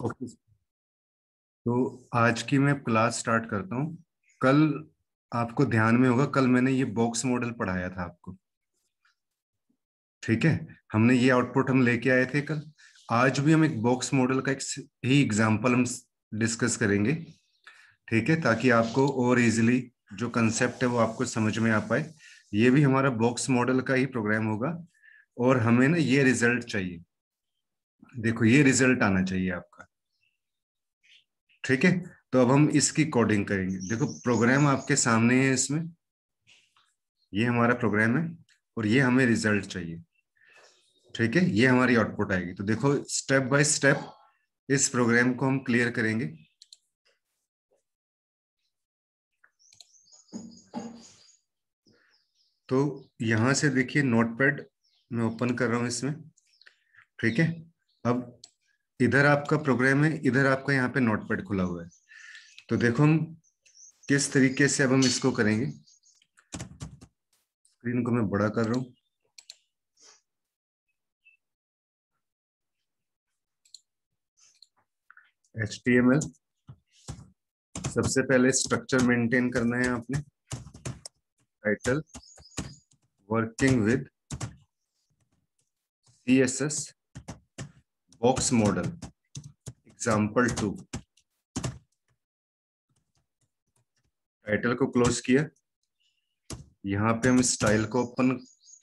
Okay. तो आज की मैं क्लास स्टार्ट करता हूँ। कल आपको ध्यान में होगा, कल मैंने ये बॉक्स मॉडल पढ़ाया था आपको। ठीक है, हमने ये आउटपुट हम लेके आए थे कल। आज भी हम एक बॉक्स मॉडल का एक ही एग्जांपल हम डिस्कस करेंगे। ठीक है, ताकि आपको और इजीली जो कंसेप्ट है वो आपको समझ में आ पाए। ये भी हमारा बॉक्स मॉडल का ही प्रोग्राम होगा और हमें ना ये रिजल्ट चाहिए। देखो, ये रिजल्ट आना चाहिए आपका। ठीक है, तो अब हम इसकी कोडिंग करेंगे। देखो, प्रोग्राम आपके सामने है, इसमें ये हमारा प्रोग्राम है और ये हमें रिजल्ट चाहिए। ठीक है, ये हमारी आउटपुट आएगी। तो देखो, स्टेप बाय स्टेप इस प्रोग्राम को हम क्लियर करेंगे। तो यहां से देखिए, नोटपैड मैं ओपन कर रहा हूं इसमें। ठीक है, अब इधर आपका प्रोग्राम है, इधर आपका यहाँ पे नोटपैड खुला हुआ है। तो देखो, हम किस तरीके से अब हम इसको करेंगे। स्क्रीन को मैं बड़ा कर रहा हूँ। HTML, सबसे पहले स्ट्रक्चर मेंटेन करना है आपने। Title, working with CSS box model example 2। Title को क्लोज किया। यहाँ पे हम स्टाइल को ओपन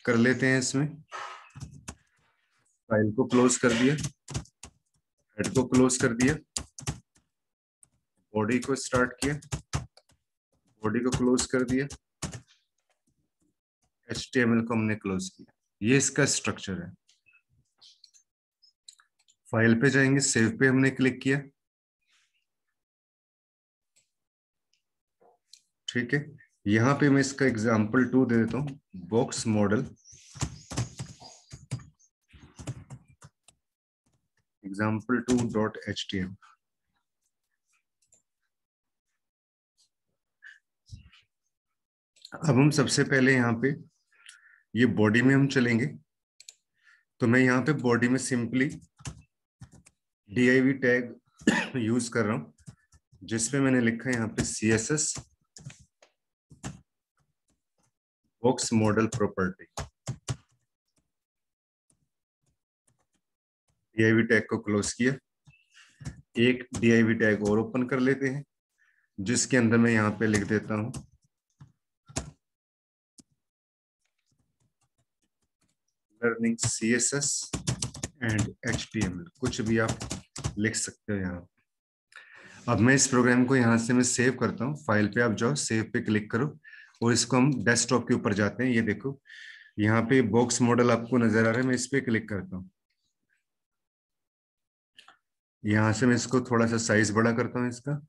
कर लेते हैं। इसमें स्टाइल को क्लोज कर दिया, हेड को क्लोज कर दिया, बॉडी को स्टार्ट किया, बॉडी को क्लोज कर दिया, HTML को हमने क्लोज किया। ये इसका स्ट्रक्चर है। फाइल पे जाएंगे, सेव पे हमने क्लिक किया। ठीक है, यहाँ पे मैं इसका एग्जाम्पल 2 दे देता हूँ, बॉक्स मॉडल example2.html। अब हम सबसे पहले यहाँ पे ये बॉडी में हम चलेंगे। तो मैं यहाँ पे बॉडी में सिंपली div टैग यूज कर रहा हूँ, जिसपे मैंने लिखा है यहाँ पे CSS box model property. div tag को क्लोज किया। एक div टैग और ओपन कर लेते हैं, जिसके अंदर मैं यहाँ पे लिख देता हूँ लर्निंग CSS एंड HTML। कुछ भी आप लिख सकते हो यहाँ। अब मैं इस प्रोग्राम को यहाँ से मैं सेव करता हूँ। फाइल पे आप जाओ, सेव पे क्लिक करो और इसको हम डेस्कटॉप के ऊपर जाते हैं। ये देखो, यहाँ पे बॉक्स मॉडल आपको नजर आ रहा है। मैं इस पे क्लिक करता हूँ। यहाँ से मैं इसको थोड़ा सा साइज बड़ा करता हूँ इसका।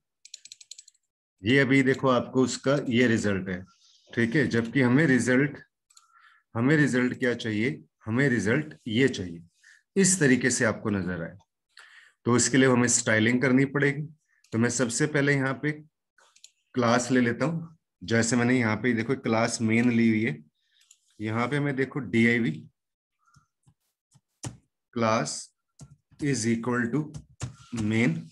ये अभी देखो, आपको उसका ये रिजल्ट है। ठीक है, जबकि हमें रिजल्ट क्या चाहिए? हमें रिजल्ट ये चाहिए, इस तरीके से आपको नजर आए। तो इसके लिए हमें स्टाइलिंग करनी पड़ेगी। तो मैं सबसे पहले यहाँ पे क्लास ले लेता हूँ। जैसे मैंने यहाँ पे देखो क्लास मेन ली हुई है। यहाँ पे मैं देखो div class is equal to main.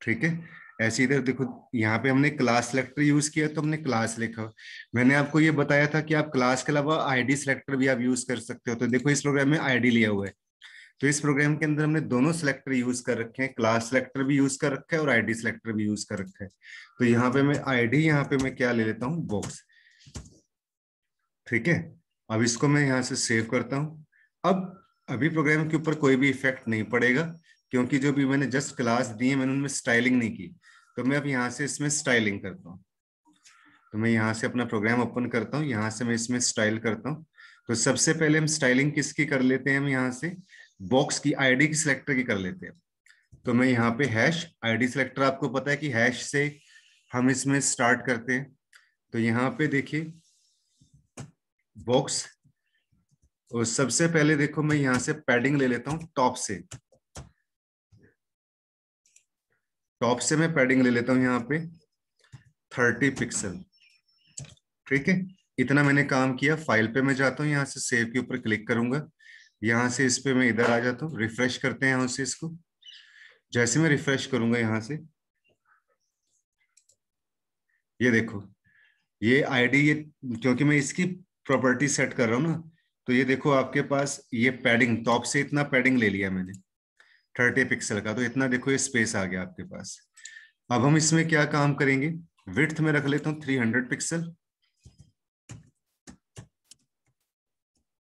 ठीक है, ऐसे इधर देखो, यहाँ पे हमने क्लास सिलेक्टर यूज किया तो हमने क्लास लिखा। मैंने आपको ये बताया था कि आप क्लास के अलावा आईडी सिलेक्टर भी आप यूज कर सकते हो। तो देखो, इस प्रोग्राम में आईडी लिया हुआ है। तो इस प्रोग्राम के अंदर हमने दोनों सिलेक्टर यूज कर रखे हैं, क्लास सिलेक्टर भी यूज कर रखा है और आईडी सिलेक्टर भी यूज कर रखा है। तो यहाँ पे मैं आईडी, यहाँ पे मैं क्या ले लेता हूँ, बॉक्स। ठीक है, अब इसको मैं यहाँ से सेव करता हूँ। अब अभी प्रोग्राम के ऊपर कोई भी इफेक्ट नहीं पड़ेगा, क्योंकि जो भी मैंने जस्ट क्लास दी है, मैंने उनमें स्टाइलिंग नहीं की। तो मैं अब यहाँ से इसमें स्टाइलिंग करता हूँ। तो मैं यहाँ से अपना प्रोग्राम ओपन करता हूँ, यहाँ से मैं इसमें स्टाइल करता हूँ। तो सबसे पहले हम स्टाइलिंग किसकी कर लेते हैं? हम यहाँ से बॉक्स की आईडी की सिलेक्टर की कर लेते हैं। तो मैं यहाँ पे हैश आईडी सिलेक्टर, आपको पता है कि हैश से हम इसमें स्टार्ट करते हैं। तो यहाँ पे देखिए बॉक्स, और सबसे पहले देखो मैं यहाँ से पैडिंग ले लेता हूँ टॉप से। टॉप से मैं पैडिंग ले लेता हूँ यहाँ पे 30 पिक्सल। ठीक है, इतना मैंने काम किया। फाइल पे मैं जाता हूँ, यहाँ से सेव के ऊपर क्लिक करूंगा। यहाँ से इस पे मैं इधर आ जाता हूँ, रिफ्रेश करते हैं यहाँ से इसको। जैसे मैं रिफ्रेश करूंगा यहाँ से, ये देखो ये आईडी, ये क्योंकि मैं इसकी प्रॉपर्टी सेट कर रहा हूँ ना, तो ये देखो आपके पास ये पैडिंग, टॉप से इतना पैडिंग ले लिया मैंने 30 पिक्सल का, तो इतना देखो ये स्पेस आ गया आपके पास। अब हम इसमें क्या काम करेंगे, विड्थ में रख लेता हूँ 300 पिक्सल।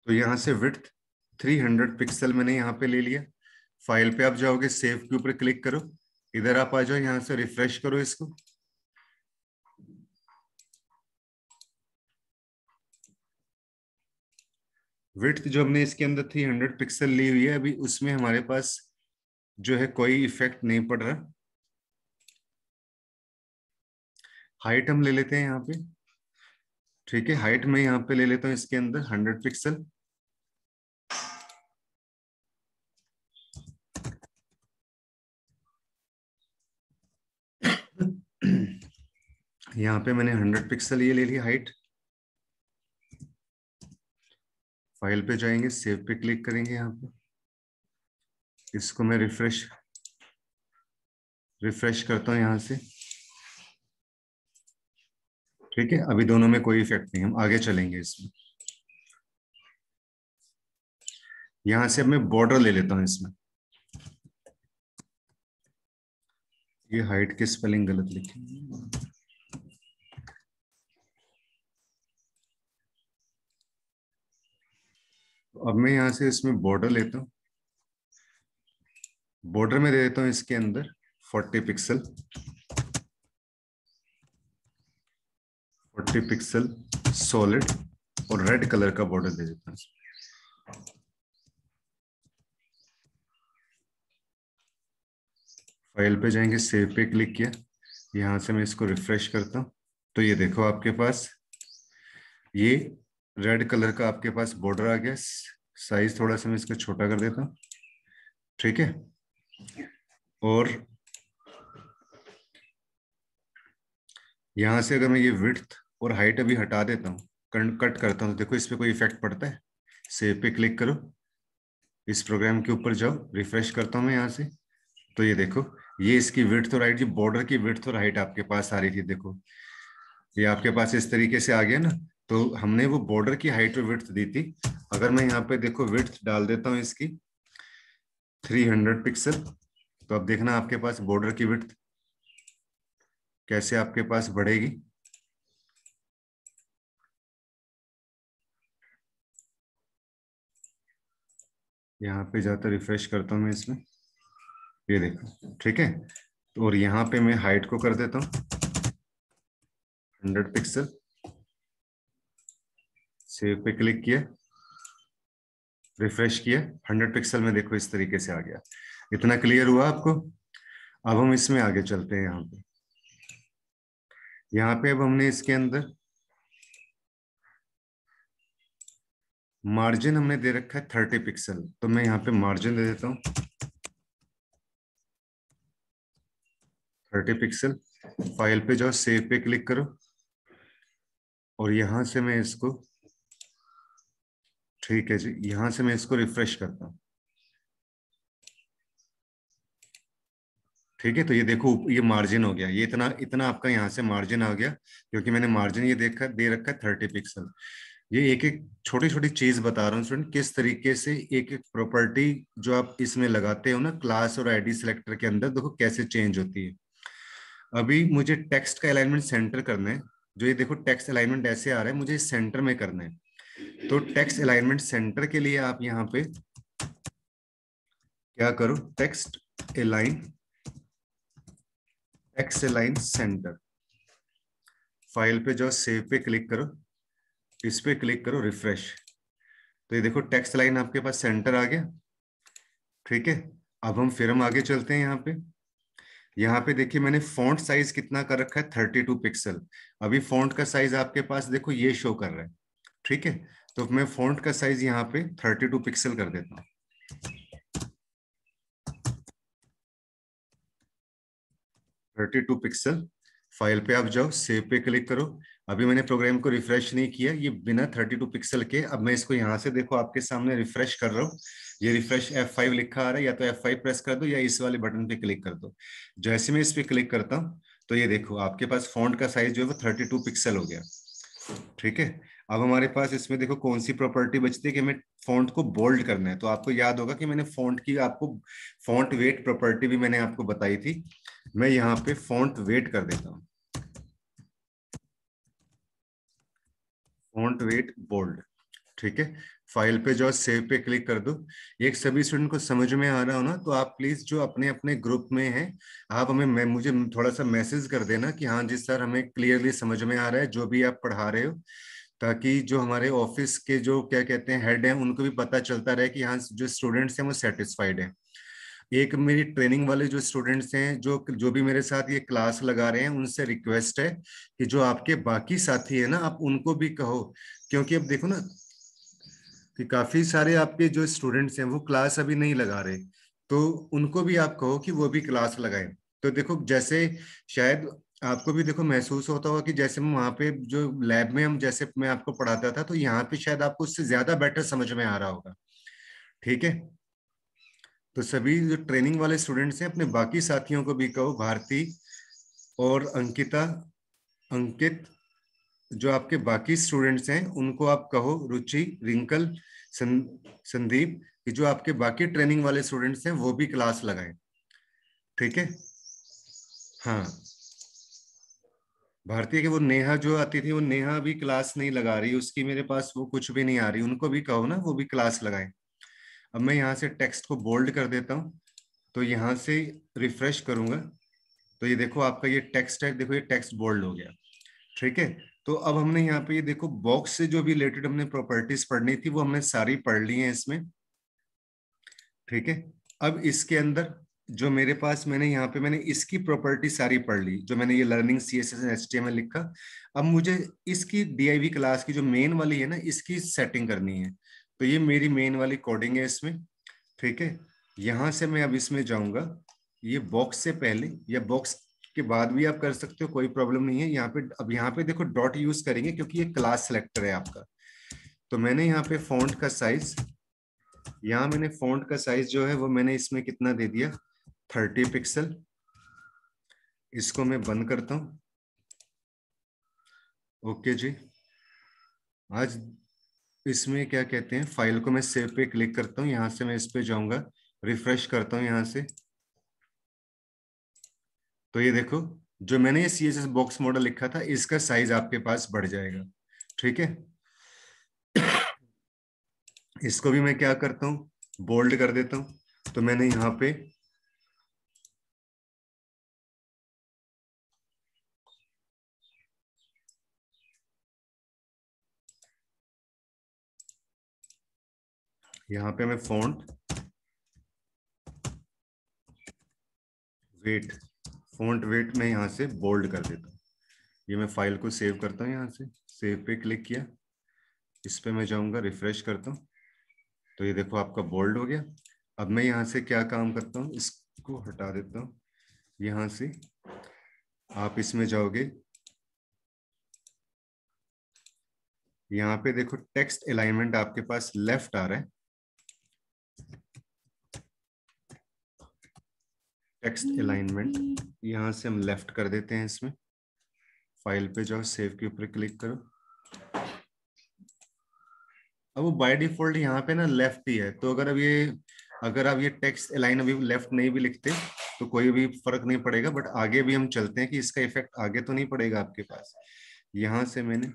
तो यहाँ से विड्थ 300 पिक्सल मैंने यहाँ पे ले लिया। फाइल पे आप जाओगे, सेव के ऊपर क्लिक करो, इधर आप आ जाओ, यहाँ से रिफ्रेश करो इसको। विड्थ जो हमने इसके अंदर 300 पिक्सल ली हुई है, अभी उसमें हमारे पास जो है कोई इफेक्ट नहीं पड़ रहा। हाइट हम ले लेते हैं यहाँ पे, ठीक है, हाइट में यहाँ पे ले लेता हूँ इसके अंदर 100 पिक्सल। यहाँ पे मैंने 100 पिक्सल ये ले लिया हाइट। फाइल पे जाएंगे, सेव पे क्लिक करेंगे, यहाँ पे इसको मैं रिफ्रेश करता हूँ यहाँ से, ठीक है। अभी दोनों में कोई इफेक्ट नहीं, हम आगे चलेंगे इसमें। यहाँ से अब मैं बॉर्डर ले लेता हूँ इसमें। ये हाइट की स्पेलिंग गलत लिखी, अब मैं यहाँ से इसमें बॉर्डर लेता हूँ। बॉर्डर में दे देता हूँ इसके अंदर 40 पिक्सल, 40 पिक्सल सॉलिड, और रेड कलर का बॉर्डर दे देता हूँ। फाइल पे जाएंगे, सेव पे क्लिक किया, यहाँ से मैं इसको रिफ्रेश करता हूँ, तो ये देखो आपके पास ये रेड कलर का आपके पास बॉर्डर आ गया। साइज थोड़ा सा मैं इसका छोटा कर देता हूँ, ठीक है। और यहाँ से अगर मैं ये विड्थ और हाइट अभी हटा देता हूँ, कट करता हूँ, तो देखो इस पे कोई इफेक्ट पड़ता है। सेव पे क्लिक करो, इस प्रोग्राम के ऊपर जाओ, रिफ्रेश करता हूँ मैं यहाँ से, तो ये देखो ये इसकी विड्थ और हाइट, जो बॉर्डर की विड्थ और हाइट आपके पास आ रही थी, देखो ये आपके पास इस तरीके से आ गया ना। तो हमने वो बॉर्डर की हाइट और विड्थ दी थी। अगर मैं यहाँ पे देखो विड्थ डाल देता हूँ इसकी 300 पिक्सल, तो अब देखना आपके पास बॉर्डर की विड्थ कैसे आपके पास बढ़ेगी। यहाँ पे जाकर रिफ्रेश करता हूँ मैं इसमें, ये देखो, ठीक है। और यहाँ पे मैं हाइट को कर देता हूँ 100 पिक्सल। सेव पे क्लिक किया, रिफ्रेश किया, 100 पिक्सल में देखो इस तरीके से आ गया। इतना क्लियर हुआ आपको? अब हम इसमें आगे चलते हैं। यहाँ पे अब हमने इसके अंदर मार्जिन हमने दे रखा है 30 पिक्सल, तो मैं यहाँ पे मार्जिन दे देता हूँ 30 पिक्सल। फाइल पे जाओ, सेव पे क्लिक करो, और यहां से मैं इसको, ठीक है जी, यहां से मैं इसको रिफ्रेश करता हूँ, ठीक है। तो ये देखो ये मार्जिन हो गया, ये इतना इतना आपका यहाँ से मार्जिन आ गया, क्योंकि मैंने मार्जिन ये देखा दे रखा है 30 पिक्सल। ये एक एक छोटी छोटी चीज बता रहा हूँ स्टूडेंट, किस तरीके से एक एक प्रॉपर्टी जो आप इसमें लगाते हो ना, क्लास और आईडी सिलेक्टर के अंदर, देखो कैसे चेंज होती है। अभी मुझे टेक्स्ट का अलाइनमेंट सेंटर करना है। जो ये देखो टेक्स्ट अलाइनमेंट ऐसे आ रहा है, मुझे सेंटर में करना है। तो टेक्स्ट अलाइनमेंट सेंटर के लिए आप यहाँ पे क्या करो, टेक्स्ट अलाइन सेंटर। फाइल पे जाओ, सेव पे क्लिक करो, इस पे क्लिक करो, रिफ्रेश। तो ये देखो टेक्स्ट लाइन आपके पास सेंटर आ गया, ठीक है। अब हम आगे चलते हैं। यहाँ पे देखिए मैंने फॉन्ट साइज कितना कर रखा है, 32 पिक्सल। अभी फॉन्ट का साइज आपके पास देखो ये शो कर रहा है, ठीक है। तो मैं फॉन्ट का साइज यहाँ पे 32 पिक्सल कर देता हूँ, 32 पिक्सल। फाइल पे आप जाओ, सेव पे क्लिक करो। अभी मैंने प्रोग्राम को रिफ्रेश नहीं किया, ये बिना 32 पिक्सल के। अब मैं इसको यहाँ से देखो आपके सामने रिफ्रेश कर रहा हूँ, ये रिफ्रेश F5 लिखा आ रहा है, या तो F5 प्रेस कर दो या इस वाले बटन पे क्लिक कर दो। जैसे मैं इस पे क्लिक करता हूँ तो ये देखो आपके पास फॉन्ट का साइज जो है वो 32 पिक्सल हो गया। ठीक है, अब हमारे पास इसमें देखो कौन सी प्रॉपर्टी बचती है कि हमें फॉन्ट को बोल्ड करना है। तो आपको याद होगा कि मैंने फॉन्ट की आपको फॉन्ट वेट प्रॉपर्टी भी मैंने आपको बताई थी। मैं यहाँ पे फॉन्ट वेट कर देता हूँ, फॉन्ट वेट बोल्ड। ठीक है, फाइल पे जाओ, सेव पे क्लिक कर दो। एक सभी स्टूडेंट को समझ में आ रहा हो ना, तो आप प्लीज जो अपने अपने ग्रुप में हैं आप हमें मुझे थोड़ा सा मैसेज कर देना कि हाँ जी सर हमें क्लियरली समझ में आ रहा है जो भी आप पढ़ा रहे हो, ताकि जो हमारे ऑफिस के जो क्या कहते हैं हेड हैं उनको भी पता चलता रहे कि हाँ जो स्टूडेंट्स हैं वो सेटिस्फाइड हैं। एक मेरी ट्रेनिंग वाले जो स्टूडेंट्स हैं जो जो भी मेरे साथ ये क्लास लगा रहे हैं उनसे रिक्वेस्ट है कि जो आपके बाकी साथी है ना आप उनको भी कहो, क्योंकि अब देखो ना कि काफी सारे आपके जो स्टूडेंट्स हैं वो क्लास अभी नहीं लगा रहे, तो उनको भी आप कहो कि वो भी क्लास लगाएं। तो देखो जैसे शायद आपको भी देखो महसूस होता होगा कि जैसे हम वहाँ पे जो लैब में हम जैसे मैं आपको पढ़ाता था तो यहाँ पे शायद आपको उससे ज्यादा बेटर समझ में आ रहा होगा। ठीक है, तो सभी जो ट्रेनिंग वाले स्टूडेंट्स हैं अपने बाकी साथियों को भी कहो, भारती और अंकिता, अंकित, जो आपके बाकी स्टूडेंट्स हैं उनको आप कहो, रुचि, रिंकल, संदीप, कि जो आपके बाकी ट्रेनिंग वाले स्टूडेंट्स हैं वो भी क्लास लगाएं। ठीक है, हाँ, भारतीय के वो नेहा जो आती थी वो नेहा भी क्लास नहीं लगा रही, उसकी मेरे पास वो कुछ भी नहीं आ रही, उनको भी कहो ना वो भी क्लास लगाएं। अब मैं यहाँ से टेक्स्ट को बोल्ड कर देता हूँ, तो यहाँ से रिफ्रेश करूंगा तो ये देखो आपका ये टेक्स्ट है, देखो ये टेक्स्ट बोल्ड हो गया। ठीक है, तो अब हमने यहाँ पे ये देखो बॉक्स से जो भी रिलेटेड हमने प्रॉपर्टीज पढ़नी थी वो हमने सारी पढ़ ली हैं इसमें। ठीक है, अब इसके अंदर जो मेरे पास मैंने यहाँ पे मैंने इसकी प्रॉपर्टी सारी पढ़ ली, जो मैंने ये लर्निंग CSS एंड HTML लिखा। अब मुझे इसकी DIV क्लास की जो मेन वाली है ना इसकी सेटिंग करनी है, तो ये मेरी मेन वाली कोडिंग है इसमें। ठीक है, यहां से मैं अब इसमें जाऊंगा, ये बॉक्स से पहले या बॉक्स के बाद भी आप कर सकते हो, कोई प्रॉब्लम नहीं है। यहाँ पे अब यहाँ पे देखो डॉट यूज करेंगे क्योंकि ये क्लास सेलेक्टर है आपका। तो मैंने यहाँ पे फॉन्ट का साइज, यहाँ मैंने फॉन्ट का साइज जो है वो मैंने इसमें कितना दे दिया, 30 पिक्सल। इसको मैं बंद करता हूँ। ओके जी, आज इसमें क्या कहते हैं, फाइल को मैं सेव पे क्लिक करता हूँ, यहाँ से मैं इस पे जाऊंगा, रिफ्रेश करता हूँ यहाँ से, तो ये देखो जो मैंने ये CSS बॉक्स मॉडल लिखा था इसका साइज आपके पास बढ़ जाएगा। ठीक है, इसको भी मैं क्या करता हूँ बोल्ड कर देता हूँ, तो मैंने यहाँ पे मैं फॉन्ट वेट, फॉन्ट वेट में यहाँ से बोल्ड कर देता हूँ। ये मैं फाइल को सेव करता हूँ, यहाँ से सेव पे क्लिक किया, इस पे मैं जाऊंगा, रिफ्रेश करता हूँ, तो ये देखो आपका बोल्ड हो गया। अब मैं यहाँ से क्या काम करता हूँ, इसको हटा देता हूँ, यहाँ से आप इसमें जाओगे, यहाँ पे देखो टेक्स्ट अलाइनमेंट आपके पास लेफ्ट आ रहा है, टेक्स्ट अलाइनमेंट यहाँ से हम लेफ्ट कर देते हैं इसमें। फाइल पे जाओ, सेव के ऊपर क्लिक करो। अब वो बाय डिफॉल्ट यहाँ पे ना लेफ्ट ही है, तो अगर आप ये टेक्स्ट अलाइन अभी लेफ्ट नहीं भी लिखते तो कोई भी फर्क नहीं पड़ेगा, बट आगे भी हम चलते हैं कि इसका इफेक्ट आगे तो नहीं पड़ेगा आपके पास। यहाँ से मैंने,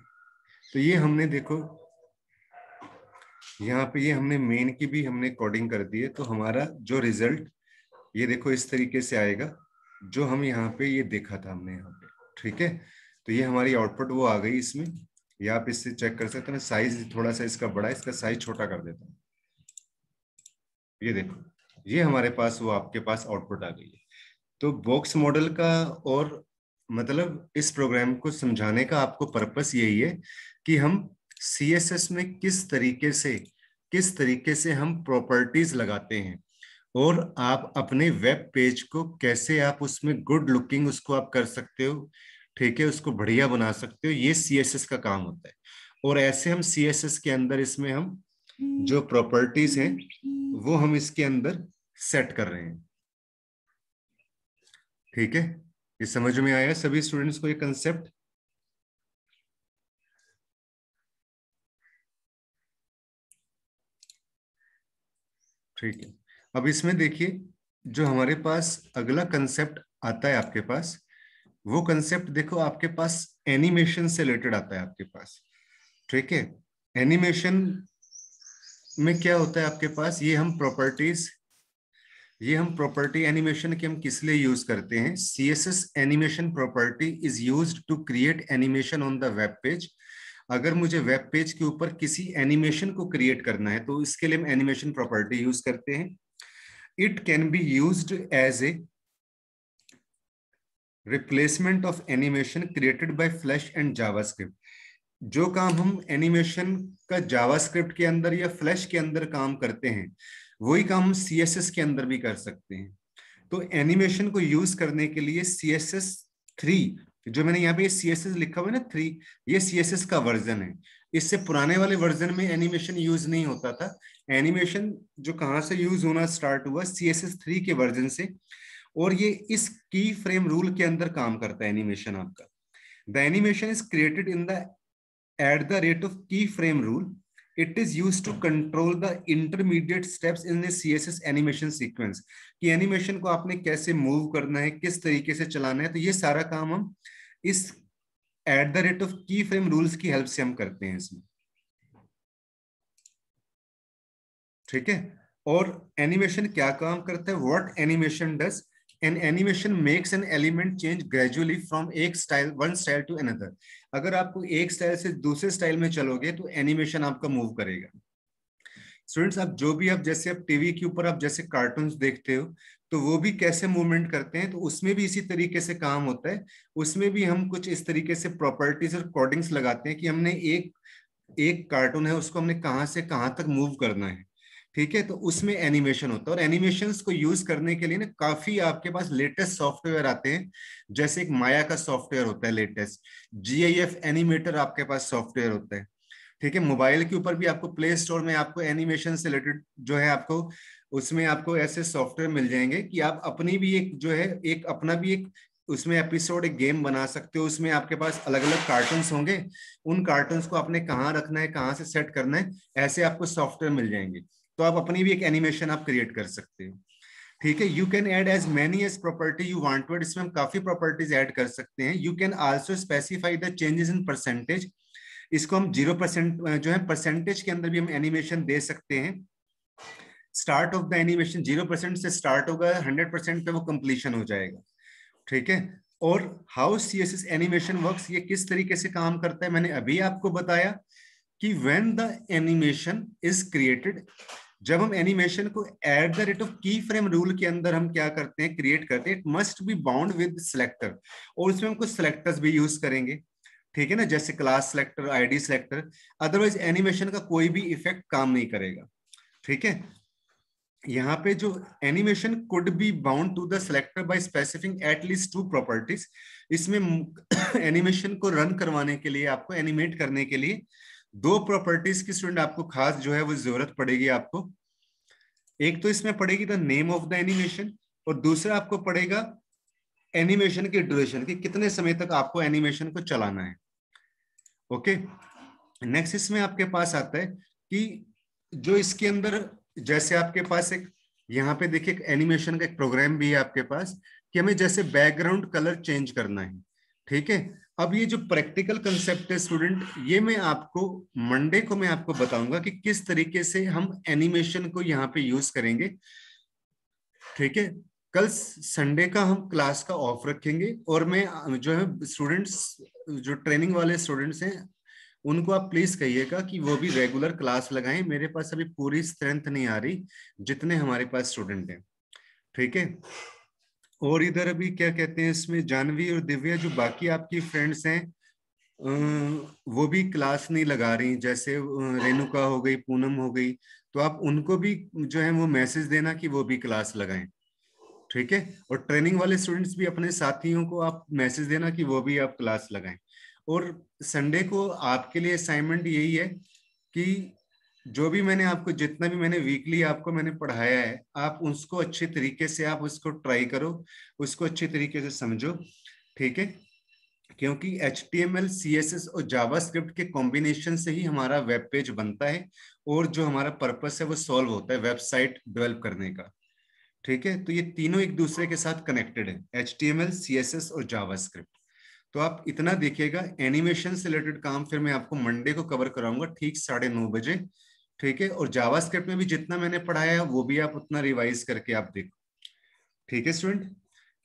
तो ये हमने देखो यहाँ पे ये हमने मेन की भी हमने कोडिंग कर दी है, तो हमारा जो रिजल्ट ये देखो इस तरीके से आएगा जो हम यहाँ पे ये देखा था हमने यहाँ पे। ठीक है, तो ये हमारी आउटपुट वो आ गई इसमें, ये आप इससे चेक कर सकते हैं। साइज थोड़ा सा इसका बड़ा है, इसका साइज छोटा कर देता हूँ। ये देखो ये हमारे पास वो आपके पास आउटपुट आ गई है। तो बॉक्स मॉडल का और मतलब इस प्रोग्राम को समझाने का आपको पर्पस यही है कि हम CSS में किस तरीके से हम प्रॉपर्टीज लगाते हैं, और आप अपने वेब पेज को कैसे आप उसमें गुड लुकिंग उसको आप कर सकते हो। ठीक है, उसको बढ़िया बना सकते हो, ये CSS का काम होता है। और ऐसे हम CSS के अंदर इसमें हम जो प्रॉपर्टीज हैं वो हम इसके अंदर सेट कर रहे हैं। ठीक है, ये समझ में आया सभी स्टूडेंट्स को ये कंसेप्ट? ठीक है, अब इसमें देखिए जो हमारे पास अगला कंसेप्ट आता है आपके पास, वो कंसेप्ट देखो आपके पास एनिमेशन से रिलेटेड आता है आपके पास। ठीक है, एनिमेशन में क्या होता है आपके पास, ये हम प्रॉपर्टी एनिमेशन के हम किस लिए यूज करते हैं? CSS animation property is used to create animation on the web page. अगर मुझे वेब पेज के ऊपर किसी एनिमेशन को क्रिएट करना है तो इसके लिए हम एनिमेशन प्रॉपर्टी यूज करते हैं। It can be used as a replacement of animation created by flash and JavaScript. जो काम हम एनिमेशन का जावास्क्रिप्ट के अंदर या फ्लैश के अंदर काम करते हैं, वही काम हम CSS के अंदर भी कर सकते हैं। तो एनिमेशन को यूज करने के लिए CSS3, जो मैंने यहाँ पे CSS लिखा हुआ है ना 3, ये CSS का वर्जन है। इससे पुराने वाले वर्जन में एनिमेशन यूज नहीं होता था। एनिमेशन जो कहाँ से यूज होना स्टार्ट हुआ, CSS3 के वर्जन से, और ये इस की फ्रेम रूल के अंदर काम करता है एनिमेशन आपका। The animation is created in the at the rate of keyframe rule. It is used to control the intermediate steps in the CSS animation sequence, कि एनिमेशन को आपने कैसे मूव करना है, किस तरीके से चलाना है। तो ये सारा काम हम इस at the rate of keyframe rules की हेल्प से हम करते हैं इसमें। ठीक है, और एनिमेशन क्या काम करता है? What animation does, an animation makes an element change gradually from one style to another. अगर आपको एक स्टाइल से दूसरे स्टाइल में चलोगे तो एनिमेशन आपका मूव करेगा। स्टूडेंट्स, आप जो भी आप जैसे आप टीवी के ऊपर आप जैसे कार्टून्स देखते हो, तो वो भी कैसे मूवमेंट करते हैं, तो उसमें भी इसी तरीके से काम होता है। उसमें भी हम कुछ इस तरीके से प्रॉपर्टीज और कोडिंग्स लगाते हैं कि हमने एक एक कार्टून है उसको हमने कहाँ से कहाँ तक मूव करना है। ठीक है, तो उसमें एनिमेशन होता है। और एनिमेशंस को यूज करने के लिए ना काफी आपके पास लेटेस्ट सॉफ्टवेयर आते हैं। जैसे एक माया का सॉफ्टवेयर होता है लेटेस्ट, GIF एनिमेटर आपके पास सॉफ्टवेयर होता है। ठीक है, मोबाइल के ऊपर भी आपको प्ले स्टोर में आपको एनिमेशन से रिलेटेड जो है आपको उसमें आपको ऐसे सॉफ्टवेयर मिल जाएंगे कि आप अपनी भी एक जो है एक अपना भी एक उसमें एपिसोड एक गेम बना सकते हो। उसमें आपके पास अलग अलग कार्टून्स होंगे, उन कार्टून्स को आपने कहाँ रखना है, कहाँ से सेट करना है, ऐसे आपको सॉफ्टवेयर मिल जाएंगे। तो आप अपनी भी एक एनिमेशन आप क्रिएट कर सकते हो। ठीक है, you can add as many as property you want to. इसमें हम काफी प्रॉपर्टीज ऐड कर सकते हैं। You can also specify the changes in percentage. इसको हम 0% जो है परसेंटेज के अंदर भी हम एनिमेशन दे सकते हैं। स्टार्ट ऑफ द एनिमेशन 0% से स्टार्ट होगा, 100% पे वो कंप्लीशन हो जाएगा। ठीक है, और हाउ CSS एनिमेशन वर्क्स, ये किस तरीके से काम करता है, मैंने अभी आपको बताया कि when the animation is created, जब हम एनिमेशन को एट द रेट ऑफ की फ्रेम रूल के अंदर हम क्या करते हैं, क्रिएट करते हैं, it must be bound with selector. और उसमें हम कुछ सिलेक्टर्स भी यूज करेंगे। ठीक है ना, जैसे class selector, ID selector. Otherwise animation का कोई भी इफेक्ट काम नहीं करेगा। ठीक है, यहाँ पे जो animation could be bound to the selector by specifying at least 2 properties. इसमें एनिमेशन को रन करवाने के लिए, आपको एनिमेट करने के लिए 2 प्रॉपर्टीज की स्टूडेंट आपको खास जो है वो जरूरत पड़ेगी आपको। एक तो इसमें पड़ेगी the name of the animation, और दूसरा आपको पड़ेगा एनिमेशन की ड्यूरेशन, कि कितने समय तक आपको एनिमेशन को चलाना है। ओके, नेक्स्ट इसमें आपके पास आता है कि जो इसके अंदर जैसे आपके पास एक यहाँ पे देखिए एक एनिमेशन का एक प्रोग्राम भी है आपके पास, कि हमें जैसे बैकग्राउंड कलर चेंज करना है। ठीक है, अब ये जो प्रैक्टिकल कंसेप्ट है स्टूडेंट, ये मैं आपको मंडे को मैं आपको बताऊंगा कि किस तरीके से हम एनिमेशन को यहाँ पे यूज करेंगे। ठीक है, कल संडे का हम क्लास का ऑफ रखेंगे, और मैं जो है स्टूडेंट्स, जो ट्रेनिंग वाले स्टूडेंट्स हैं, उनको आप प्लीज कहिएगा कि वो भी रेगुलर क्लास लगाएं। मेरे पास अभी पूरी स्ट्रेंथ नहीं आ रही जितने हमारे पास स्टूडेंट हैं। ठीक है, और इधर अभी क्या कहते हैं इसमें जानवी और दिव्या, जो बाकी आपकी फ्रेंड्स हैं, वो भी क्लास नहीं लगा रही, जैसे रेणुका हो गई, पूनम हो गई। तो आप उनको भी जो है वो मैसेज देना कि वो भी क्लास लगाएं। ठीक है, और ट्रेनिंग वाले स्टूडेंट्स भी अपने साथियों को आप मैसेज देना कि वो भी आप क्लास लगाएं। और संडे को आपके लिए असाइनमेंट यही है कि जो भी मैंने आपको, जितना भी मैंने वीकली आपको मैंने पढ़ाया है, आप उसको अच्छे तरीके से आप उसको ट्राई करो, उसको अच्छे तरीके से समझो, ठीक है। क्योंकि HTML, CSS और जावास्क्रिप्ट के कॉम्बिनेशन से ही हमारा वेब पेज बनता है, और जो हमारा पर्पस है वो सॉल्व होता है वेबसाइट डेवलप करने का, ठीक है। तो ये तीनों एक दूसरे के साथ कनेक्टेड है, HTML, CSS और जावास्क्रिप्ट। तो आप इतना देखिएगा। एनिमेशन से रिलेटेड काम फिर मैं आपको मंडे को कवर कराऊंगा ठीक 9:30 बजे, ठीक है। और जावास्क्रिप्ट में भी जितना मैंने पढ़ाया है वो भी आप उतना रिवाइज करके आप देखो, ठीक है स्टूडेंट।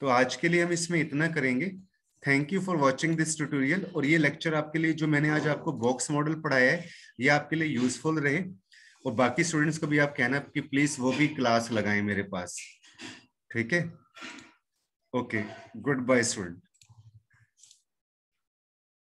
तो आज के लिए हम इसमें इतना करेंगे। Thank you for watching this tutorial. और ये लेक्चर आपके लिए, जो मैंने आज आपको बॉक्स मॉडल पढ़ाया है, ये आपके लिए यूजफुल रहे। और बाकी स्टूडेंट्स को भी आप कहना कि प्लीज वो भी क्लास लगाएं मेरे पास, ठीक है। Okay, good bye student.